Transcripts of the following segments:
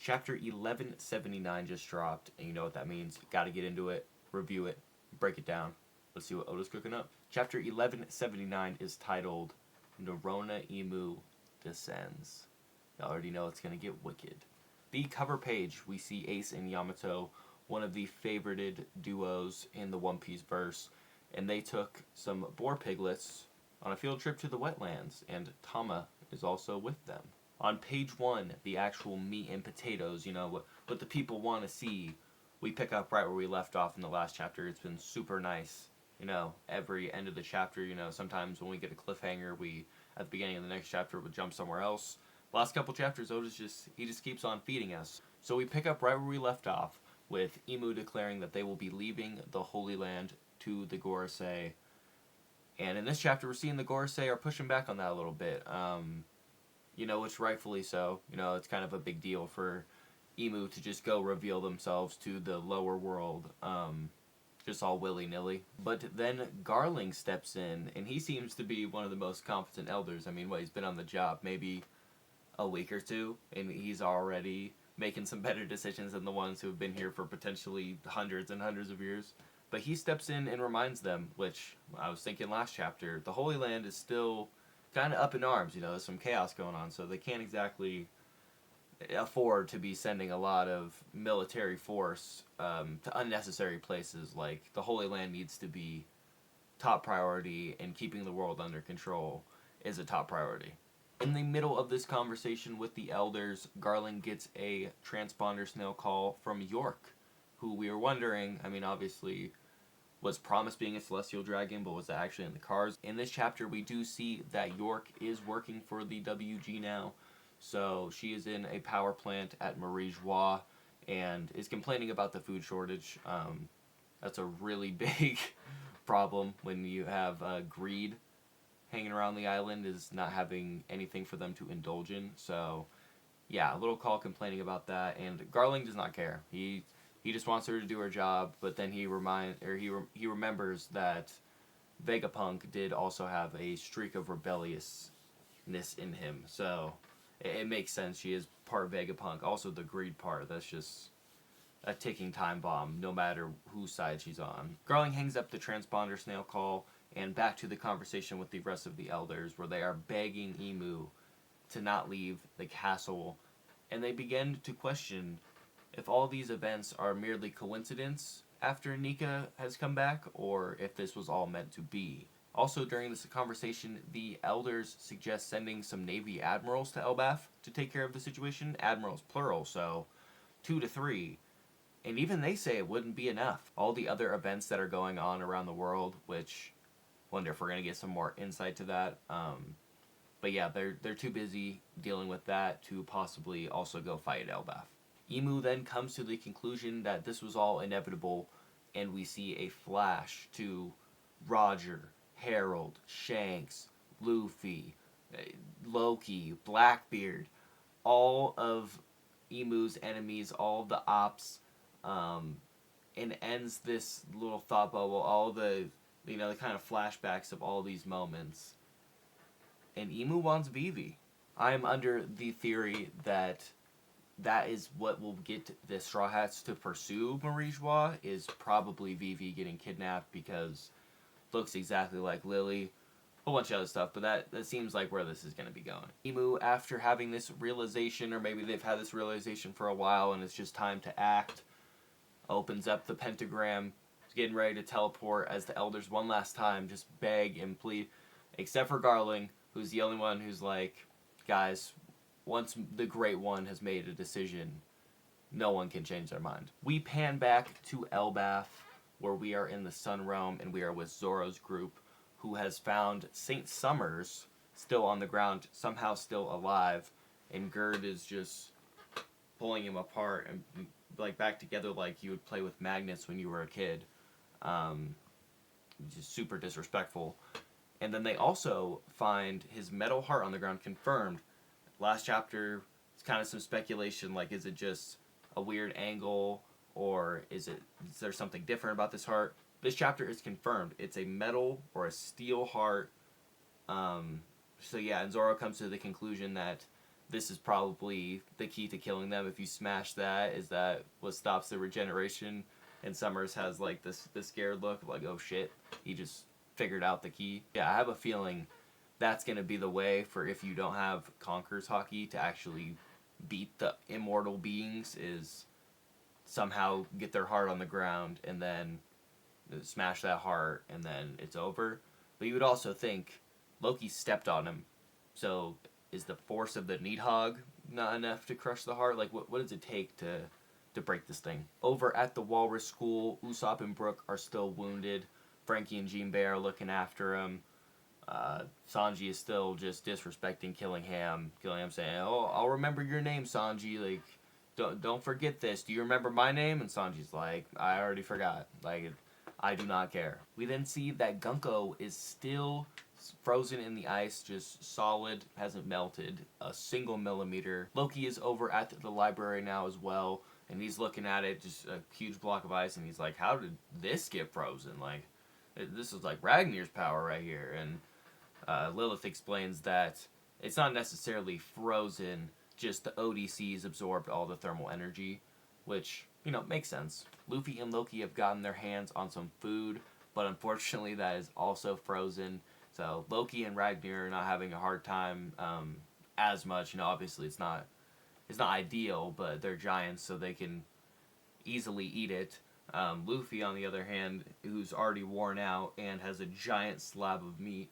Chapter 1179 just dropped, and you know what that means. Gotta get into it, review it, break it down. Let's see what Oda's cooking up. Chapter 1179 is titled Nerona Imu Descends. You already know it's gonna get wicked. The cover page, we see Ace and Yamato, one of the favorited duos in the One Piece verse, and they took some boar piglets on a field trip to the wetlands, and Tama is also with them. On page 1, the actual meat and potatoes, you know, what the people want to see, we pick up right where we left off in the last chapter. It's been super nice. You know, every end of the chapter, you know, sometimes when we get a cliffhanger, we, at the beginning of the next chapter, would jump somewhere else. Last couple chapters, Oda's he just keeps on feeding us. So we pick up right where we left off, with Imu declaring that they will be leaving the Holy Land to the Gorosei. And in this chapter, we're seeing the Gorosei are pushing back on that a little bit. You know, which rightfully so. You know, it's kind of a big deal for Imu to just go reveal themselves to the lower world, just all willy-nilly. But then Garling steps in, and he seems to be one of the most competent elders. I mean, he's been on the job maybe a week or two, and he's already making some better decisions than the ones who have been here for potentially hundreds and hundreds of years. But he steps in and reminds them, which I was thinking last chapter, the Holy Land is still kind of up in arms. You know, there's some chaos going on, so they can't exactly afford to be sending a lot of military force to unnecessary places. Like, the Holy Land needs to be top priority, and keeping the world under control is a top priority. In the middle of this conversation with the elders, Garland gets a transponder snail call from York, who we were wondering, I mean, obviously was promised being a celestial dragon, but was that actually in the cards? In this chapter, we do see that York is working for the WG now. So she is in a power plant at Marie Joie and is complaining about the food shortage. That's a really big problem when you have greed hanging around the island, is not having anything for them to indulge in. So yeah, a little call complaining about that, and Garling does not care. He just wants her to do her job, but then he remembers that Vegapunk did also have a streak of rebelliousness in him. So it makes sense. She is part Vegapunk. Also the greed part. That's just a ticking time bomb, no matter whose side she's on. Garling hangs up the transponder snail call, and back to the conversation with the rest of the elders, where they are begging Imu to not leave the castle, and they begin to question if all these events are merely coincidence after Nika has come back, or if this was all meant to be. Also, during this conversation, the elders suggest sending some Navy admirals to Elbaf to take care of the situation. Admirals, plural, so 2 to 3. And even they say it wouldn't be enough. All the other events that are going on around the world, which, wonder if we're going to get some more insight to that. But yeah, they're too busy dealing with that to possibly also go fight Elbaf. Imu then comes to the conclusion that this was all inevitable, and we see a flash to Roger, Harold, Shanks, Luffy, Loki, Blackbeard, all of Imu's enemies, all of the ops, and ends this little thought bubble, all the, you know, the kind of flashbacks of all these moments. And Imu wants Vivi. I'm under the theory that is what will get the Straw Hats to pursue Marie Joie, is probably Vivi getting kidnapped, because looks exactly like Lily. A whole bunch of other stuff, but that seems like where this is going to be going. Imu, after having this realization, or maybe they've had this realization for a while and it's just time to act, opens up the pentagram, getting ready to teleport as the elders one last time just beg and plead, except for Garling, who's the only one who's like, guys, once the Great One has made a decision, no one can change their mind. We pan back to Elbaf, where we are in the Sun Realm, and we are with Zoro's group, who has found Saint Summers still on the ground, somehow still alive, and Gerd is just pulling him apart and like back together like you would play with magnets when you were a kid. Just super disrespectful. And then they also find his metal heart on the ground, confirmed. Last chapter, it's kind of some speculation, like, is it just a weird angle, or is there something different about this heart? This chapter is confirmed. It's a metal or a steel heart. So yeah, and Zoro comes to the conclusion that this is probably the key to killing them. If you smash that, is that what stops the regeneration? And Summers has like this scared look of like, oh shit, he just figured out the key. Yeah, I have a feeling that's gonna be the way for if you don't have Conqueror's Haki to actually beat the immortal beings, is somehow get their heart on the ground and then smash that heart and then it's over. But you would also think Loki stepped on him, so is the force of the Needhog not enough to crush the heart? Like, what does it take to break this thing? Over at the Walrus School, Usopp and Brook are still wounded. Frankie and Jinbei are looking after him. Sanji is still just disrespecting Killingham. Killingham saying, "Oh, I'll remember your name, Sanji. Like, don't forget this. Do you remember my name?" And Sanji's like, "I already forgot. Like, I do not care." We then see that Gunko is still frozen in the ice, just solid, hasn't melted a single millimeter. Loki is over at the library now as well, and he's looking at it, just a huge block of ice, and he's like, how did this get frozen? Like, this is like Ragnar's power right here. And Lilith explains that it's not necessarily frozen, just the ODCs absorbed all the thermal energy, which, you know, makes sense. Luffy and Loki have gotten their hands on some food, but unfortunately that is also frozen. So Loki and Ragnar are not having a hard time as much. You know, obviously it's not ideal, but they're giants, so they can easily eat it. Luffy, on the other hand, who's already worn out and has a giant slab of meat,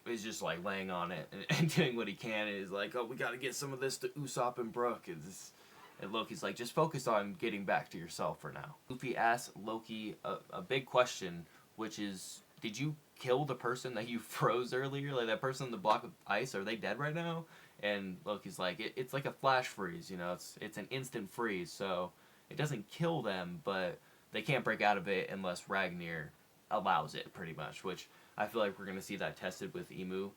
is just like laying on it and doing what he can. And is like, oh, we got to get some of this to Usopp and Brook. And Loki's like, just focus on getting back to yourself for now. Luffy asks Loki a big question, which is, did you kill the person that you froze earlier? Like, that person in the block of ice, are they dead right now? And Loki's like, it's like a flash freeze, you know, it's an instant freeze, so it doesn't kill them, but they can't break out of it unless Ragnar allows it, pretty much, which I feel like we're going to see that tested with Imu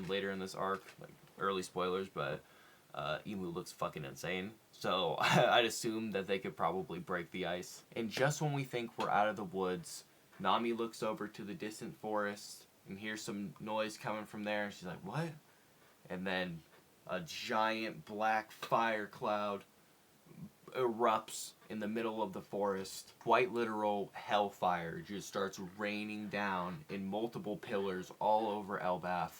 later in this arc. Like, early spoilers, but Imu looks fucking insane. So I'd assume that they could probably break the ice. And just when we think we're out of the woods, Nami looks over to the distant forest and hears some noise coming from there. And she's like, what? And then a giant black fire cloud erupts in the middle of the forest. Quite literal hellfire just starts raining down in multiple pillars all over Elbaf.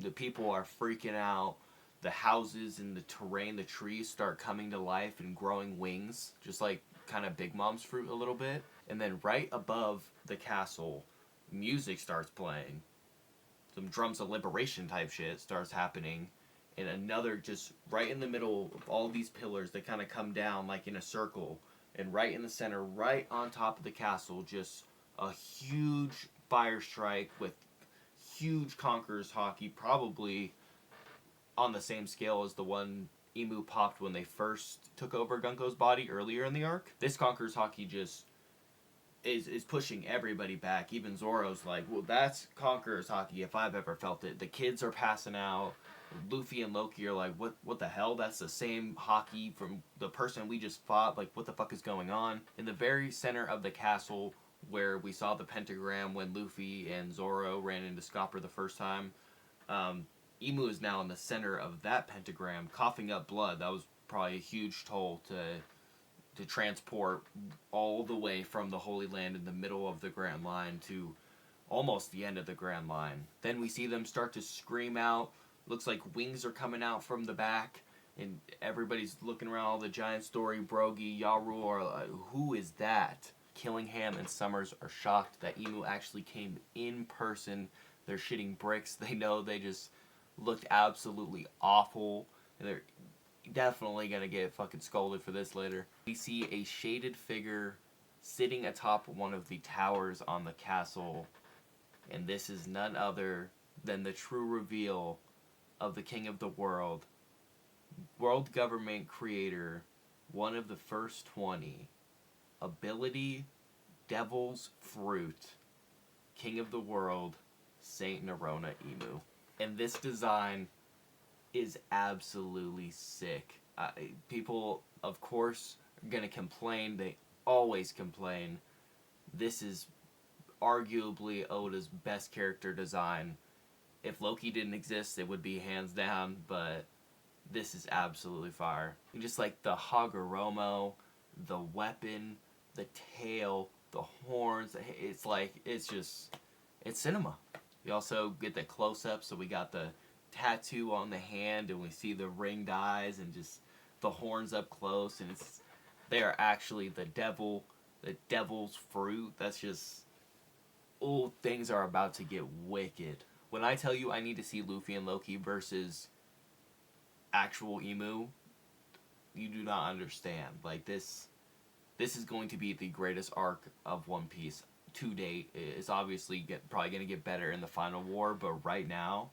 The people are freaking out. The houses and the terrain, the trees start coming to life and growing wings, just like kind of Big Mom's fruit a little bit. And then right above the castle, music starts playing. Some Drums of Liberation type shit starts happening. And another, just right in the middle of all these pillars that kind of come down like in a circle. And right in the center, right on top of the castle, just a huge fire strike with huge Conqueror's Haki, probably on the same scale as the one Imu popped when they first took over Gunko's body earlier in the arc. This Conqueror's Haki just is pushing everybody back. Even Zoro's like, well, that's Conqueror's Haki if I've ever felt it. The kids are passing out. Luffy and Loki are like, what the hell? That's the same Haki from the person we just fought. Like, what the fuck is going on? In the very center of the castle, where we saw the pentagram when Luffy and Zoro ran into Scopper the first time, Imu is now in the center of that pentagram, coughing up blood. That was probably a huge toll to transport all the way from the Holy Land in the middle of the Grand Line to almost the end of the Grand Line. Then we see them start to scream out. Looks like wings are coming out from the back, and everybody's looking around. All the Giant Story, Brogy, Yaru are like, who is that? Killingham and Summers are shocked that Imu actually came in person. They're shitting bricks. They know they just looked absolutely awful, and they're definitely gonna get fucking scolded for this later. We see a shaded figure sitting atop one of the towers on the castle, and this is none other than the true reveal of the King of the World, World Government Creator, one of the first 20, Ability, Devil's Fruit, King of the World, Saint Nerona Imu. And this design is absolutely sick. People, of course, are going to complain. They always complain. This is arguably Oda's best character design. If Loki didn't exist, it would be hands down, but this is absolutely fire. And just like the Hagoromo, the weapon, the tail, the horns, it's like, it's just, it's cinema. We also get the close-up, so we got the tattoo on the hand, and we see the ringed eyes, and just the horns up close, and it's, they are actually the devil's fruit. That's just, oh, things are about to get wicked. When I tell you I need to see Luffy and Loki versus actual Imu, you do not understand. Like, this is going to be the greatest arc of One Piece to date. It's obviously probably going to get better in the final war, but right now,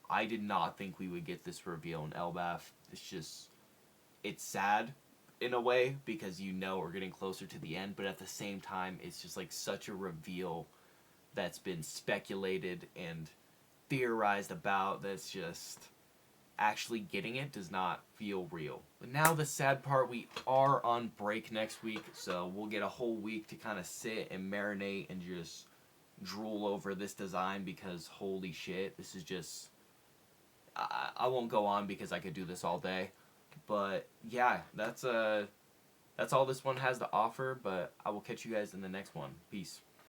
I did not think we would get this reveal in Elbaf. It's just, it's sad in a way, because you know we're getting closer to the end, but at the same time, it's just like such a reveal that's been speculated and theorized about, that's just, actually getting it does not feel real. But now the sad part, we are on break next week, so we'll get a whole week to kind of sit and marinate and just drool over this design, because holy shit, this is just, I won't go on because I could do this all day. But yeah, that's all this one has to offer, but I will catch you guys in the next one. Peace.